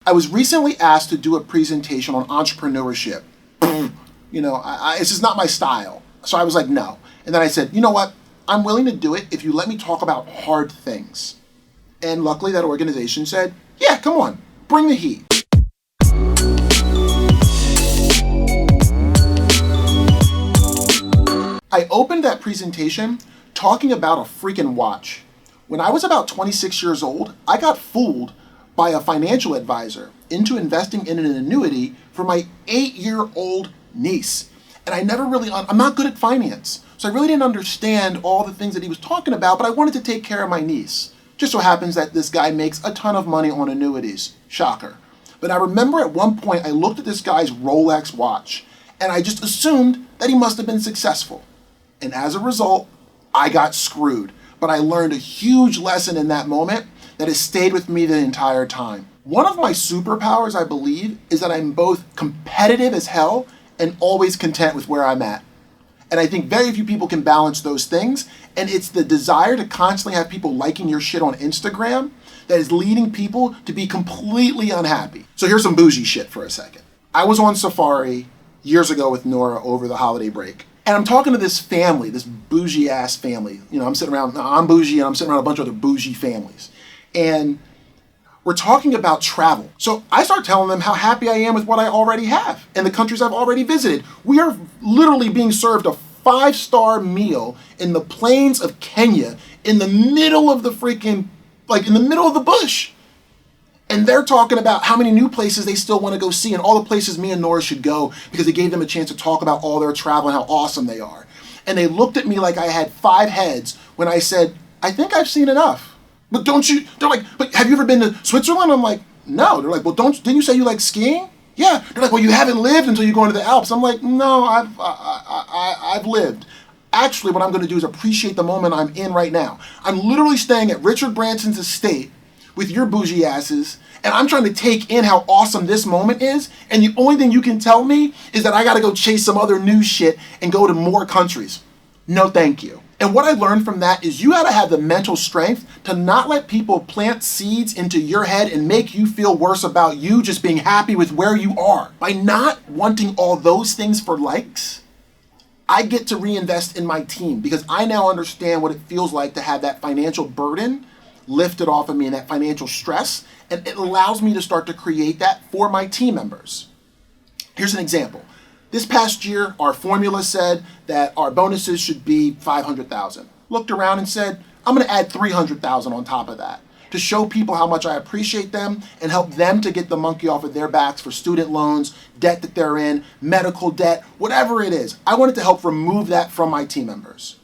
I was recently asked to do a presentation on entrepreneurship. It's just not my style. So I was like, no. And then I said, you know what? I'm willing to do it if you let me talk about hard things. And luckily that organization said, yeah, come on, bring the heat. I opened that presentation talking about a freaking watch. When I was about 26 years old, I got fooled by a financial advisor into investing in an annuity for my 8-year-old niece. And I'm not good at finance, so I really didn't understand all the things that he was talking about, but I wanted to take care of my niece. Just so happens that this guy makes a ton of money on annuities. Shocker. But I remember at one point I looked at this guy's Rolex watch, and I just assumed that he must have been successful. And as a result, I got screwed. But I learned a huge lesson in that moment that has stayed with me the entire time. One of my superpowers, I believe, is that I'm both competitive as hell and always content with where I'm at. And I think very few people can balance those things. And it's the desire to constantly have people liking your shit on Instagram that is leading people to be completely unhappy. So here's some bougie shit for a second. I was on safari years ago with Nora over the holiday break. And I'm talking to this family, this bougie ass family. I'm bougie and I'm sitting around a bunch of other bougie families. And we're talking about travel. So I start telling them how happy I am with what I already have and the countries I've already visited. We are literally being served a 5-star meal in the plains of Kenya in the middle of the in the middle of the bush. And they're talking about how many new places they still want to go see and all the places me and Nora should go because they gave them a chance to talk about all their travel and how awesome they are. And they looked at me like I had 5 heads when I said, I think I've seen enough. But they're like, but have you ever been to Switzerland? I'm like, no. They're like, well, didn't you say you like skiing? Yeah. They're like, well, you haven't lived until you go into the Alps. I'm like, no, I've lived. Actually, what I'm going to do is appreciate the moment I'm in right now. I'm literally staying at Richard Branson's estate with your bougie asses, and I'm trying to take in how awesome this moment is, and the only thing you can tell me is that I gotta go chase some other new shit and go to more countries. No thank you. And what I learned from that is you gotta have the mental strength to not let people plant seeds into your head and make you feel worse about you just being happy with where you are. By not wanting all those things for likes, I get to reinvest in my team because I now understand what it feels like to have that financial burden lifted off of me and that financial stress, and it allows me to start to create that for my team members. Here's an example. This past year, our formula said that our bonuses should be $500,000. Looked around and said, I'm gonna add $300,000 on top of that to show people how much I appreciate them and help them to get the monkey off of their backs for student loans, debt that they're in, medical debt, whatever it is. I wanted to help remove that from my team members.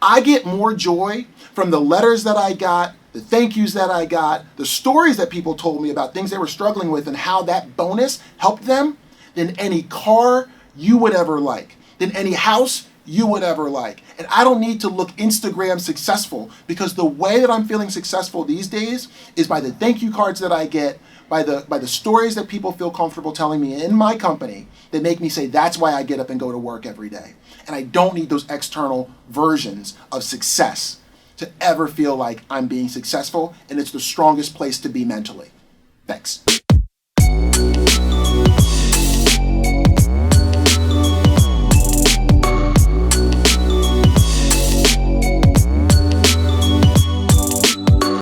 I get more joy from the letters that I got, the thank yous that I got, the stories that people told me about things they were struggling with and how that bonus helped them than any car you would ever like, than any house you would ever like. And I don't need to look Instagram successful because the way that I'm feeling successful these days is by the thank you cards that I get, by the stories that people feel comfortable telling me in my company that make me say that's why I get up and go to work every day. And I don't need those external versions of success to ever feel like I'm being successful, and it's the strongest place to be mentally. Thanks.